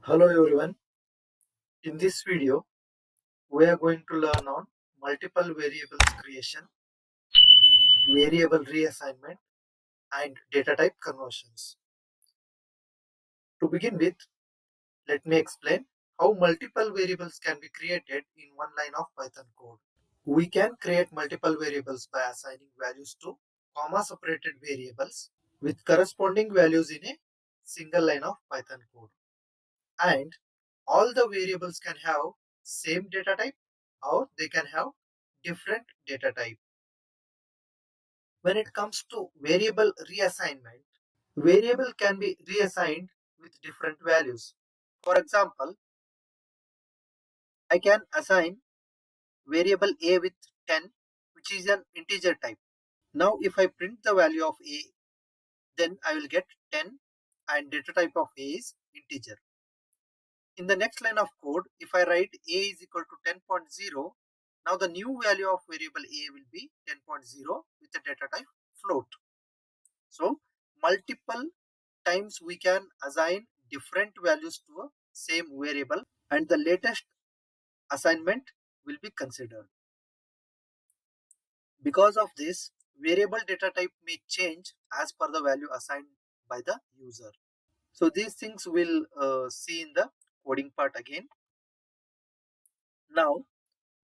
Hello everyone. In this video, we are going to learn on multiple variables creation, variable reassignment, and data type conversions. To begin with, let me explain how multiple variables can be created in one line of Python code. We can create multiple variables by assigning values to comma-separated variables with corresponding values in a single line of Python code. And all the variables can have same data type or they can have different data type. When it comes to variable reassignment, variable can be reassigned with different values. For example, I can assign variable a with 10, which is an integer type. Now if I print the value of a, then I will get 10 and data type of a is integer. In the next line of code, if I write a is equal to 10.0, now the new value of variable a will be 10.0 with the data type float. So multiple times we can assign different values to a same variable and the latest assignment will be considered. Because of this, variable data type may change as per the value assigned by the user. So these things we'll see in the coding part again. Now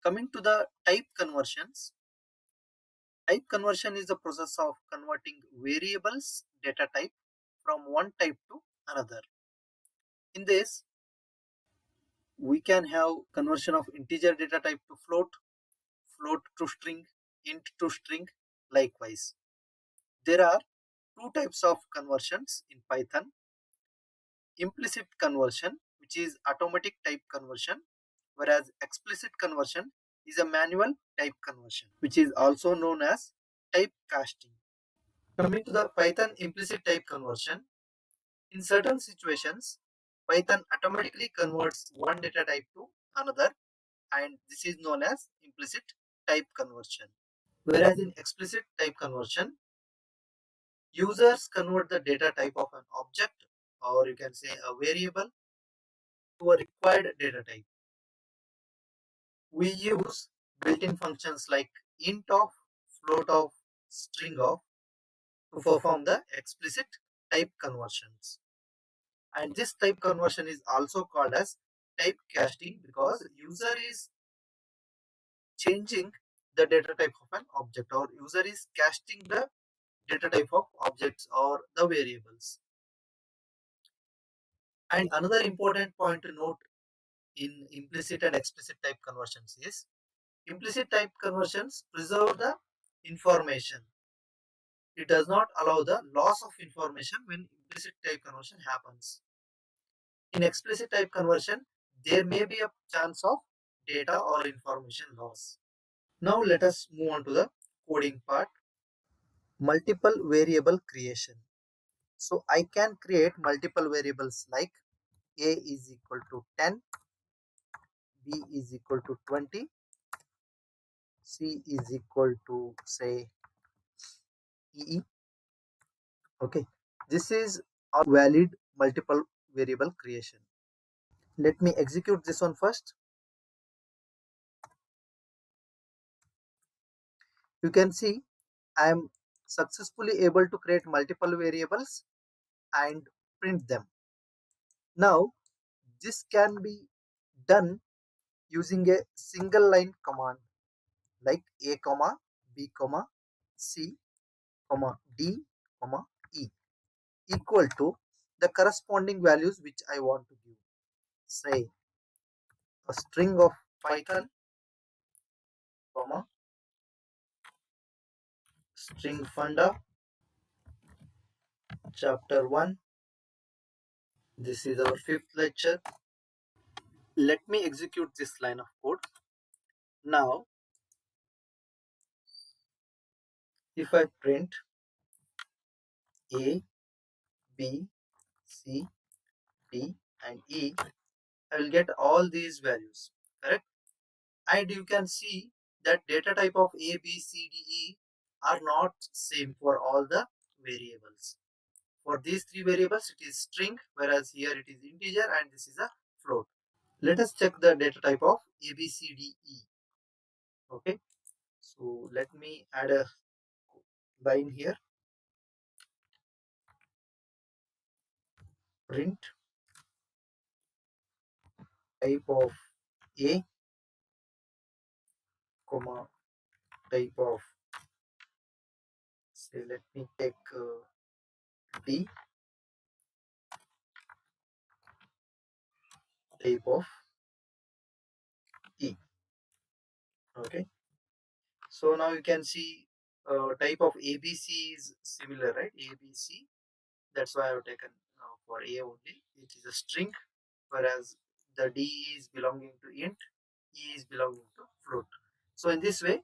coming to the type conversions. Type conversion is the process of converting variables data type from one type to another. In this, we can have conversion of integer data type to float, float to string, int to string, likewise. There are two types of conversions in Python. Implicit conversion, which is automatic type conversion, whereas explicit conversion is a manual type conversion, which is also known as type casting. Coming to the Python implicit type conversion, in certain situations, Python automatically converts one data type to another, and this is known as implicit type conversion. Whereas in explicit type conversion, users convert the data type of an object, or you can say a variable, to a required data type. We use built-in functions like int of, float of, string of to perform the explicit type conversions. And this type conversion is also called as type casting because user is changing the data type of an object, or user is casting the data type of objects or the variables. And another important point to note in implicit and explicit type conversions is implicit type conversions preserve the information. It does not allow the loss of information when implicit type conversion happens. In explicit type conversion, there may be a chance of data or information loss. Now let us move on to the coding part. Multiple variable creation. So I can create multiple variables like a is equal to 10, b is equal to 20, c is equal to say e. Okay, this is a valid multiple variable creation. Let me execute this one first. You can see I am successfully able to create multiple variables and print them. Now this can be done using a single line command like a comma b comma c comma d comma e equal to the corresponding values which I want to give. Say a string of Python comma string funda chapter 1. This is our fifth lecture. Let me execute this line of code. Now if I print a b c d and e, I will get all these values, correct? And you can see that data type of a b c d e are not same for all the variables. For these three variables, it is string, whereas here it is integer and this is a float. Let us check the data type of A, B, C, D, E. Okay, so let me add a line here. Print type of A, comma type of, say, let me take D, type of E. Okay, so now you can see type of ABC is similar, right? ABC. That's why I have taken for A only. It is a string, whereas the D is belonging to int, E is belonging to float. So in this way,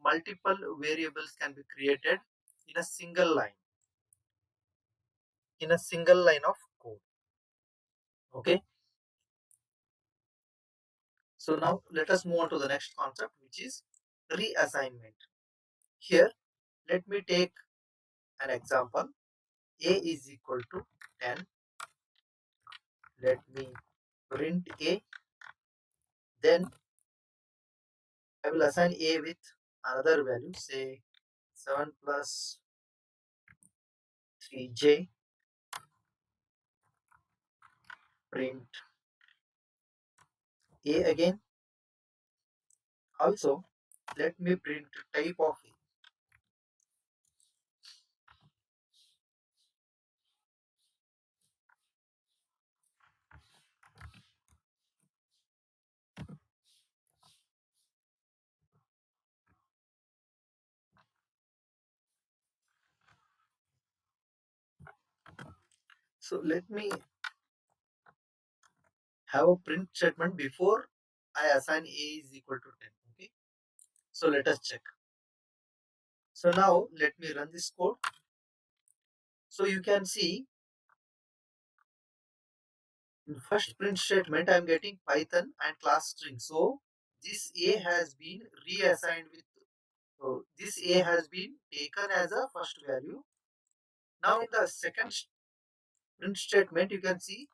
multiple variables can be created in a single line, of code. Okay. So now let us move on to the next concept, which is reassignment. Here, let me take an example. A is equal to 10. Let me print A. Then I will assign A with another value, say 7 plus 3j. Print A again. Also, let me print type of A. So let me have a print statement before I assign A is equal to 10. Okay. So let us check. So now let me run this code. So you can see in first print statement I am getting Python and class string. So this A has been reassigned with this A has been taken as a first value. Now in the second print statement you can see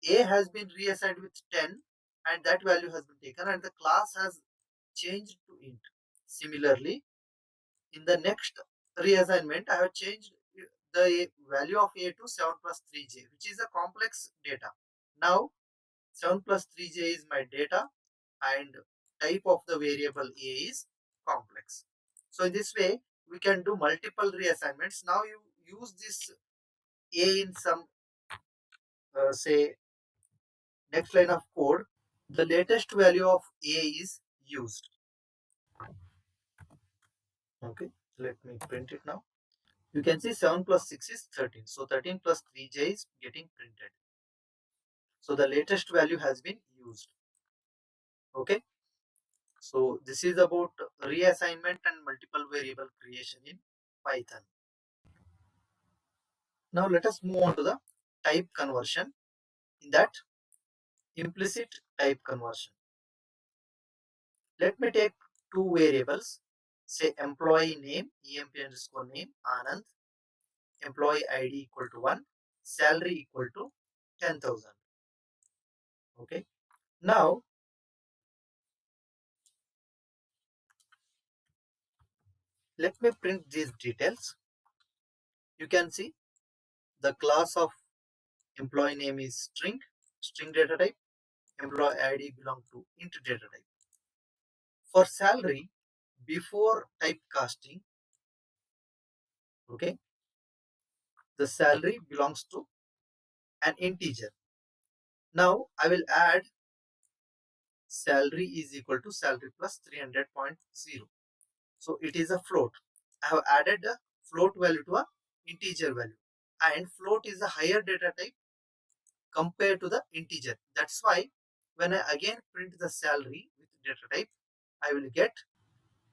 A has been reassigned with 10 and that value has been taken and the class has changed to int. Similarly, in the next reassignment, I have changed the value of A to 7 plus 3j, which is a complex data. Now, 7 plus 3j is my data and type of the variable A is complex. So, in this way, we can do multiple reassignments. Now, you use this A in some, say, next line of code. The latest value of A is used. Okay, let me print it now. You can see 7 plus 6 is 13. So 13 plus 3j is getting printed. So the latest value has been used. Okay. So this is about reassignment and multiple variable creation in Python. Now let us move on to the type conversion. In that, implicit type conversion. Let me take two variables. Say employee name, emp underscore name, Anand. Employee ID equal to 1. Salary equal to 10,000. Okay. Now, let me print these details. You can see the class of employee name is string data type. Employee ID belong to int data type. For salary, before typecasting, okay, the salary belongs to an integer. Now I will add salary is equal to salary plus 300.0. So it is a float. I have added a float value to a integer value, and float is a higher data type compared to the integer. That's why when I again print the salary with data type, I will get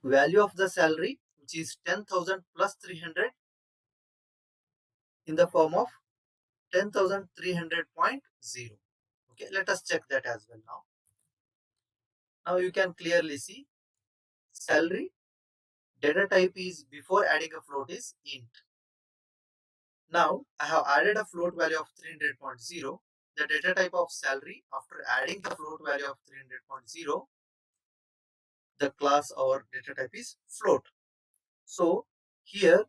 value of the salary, which is 10,000 plus 300 in the form of 10,300.0. Okay, let us check that as well now. Now you can clearly see salary data type is before adding a float is int. Now I have added a float value of 300.0, the data type of salary. After adding the float value of 300.0, the class or data type is float. So here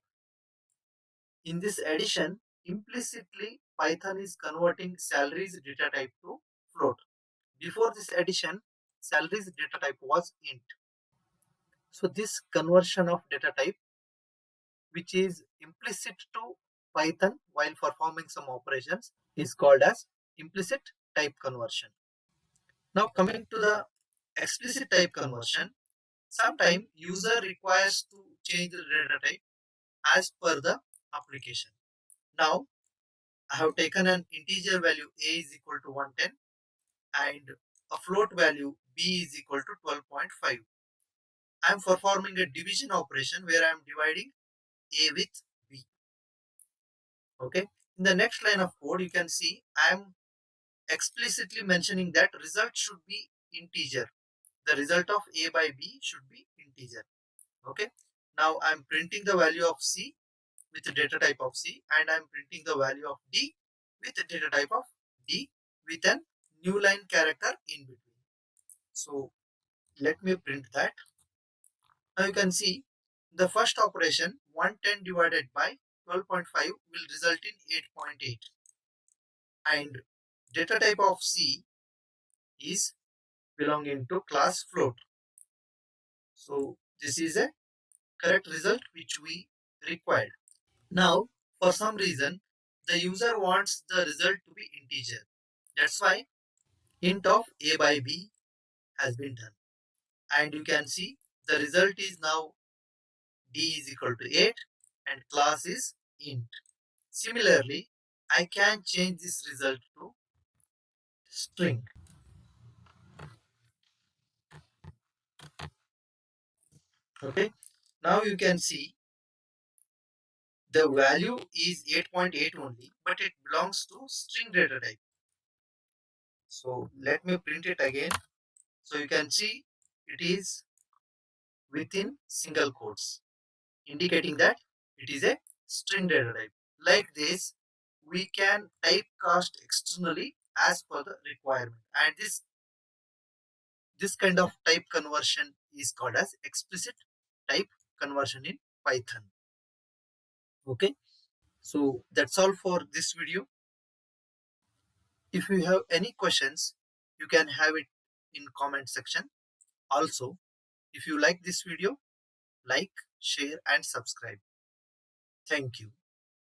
in this addition, implicitly Python is converting salaries data type to float. Before this addition, salaries data type was int. So this conversion of data type, which is implicit to Python while performing some operations, is called as implicit type conversion. Now coming to the explicit type conversion, sometimes user requires to change the data type as per the application. Now I have taken an integer value a is equal to 110 and a float value b is equal to 12.5. I am performing a division operation where I am dividing a with b. Okay. In the next line of code, you can see I am explicitly mentioning that result should be integer. The result of a by b should be integer. Okay. Now I am printing the value of c with the data type of c, and I am printing the value of d with the data type of d with a new line character in between. So let me print that. Now you can see the first operation 110 divided by 12.5 will result in 8.8, and data type of c is belonging to class float. So this is a correct result which we required. Now for some reason the user wants the result to be integer. That's why int of a by b has been done, and you can see the result is now d is equal to 8 and class is int. Similarly, I can change this result to string. Okay. Now you can see the value is 8.8 only, but it belongs to string data type. So let me print it again. So you can see it is within single quotes, indicating that it is a string data type. Like this, we can typecast externally as per the requirement, and this kind of type conversion is called as explicit type conversion in Python. Okay, so that's all for this video. If you have any questions, you can have it in comment section. Also, if you like this video, like, share and subscribe. Thank you.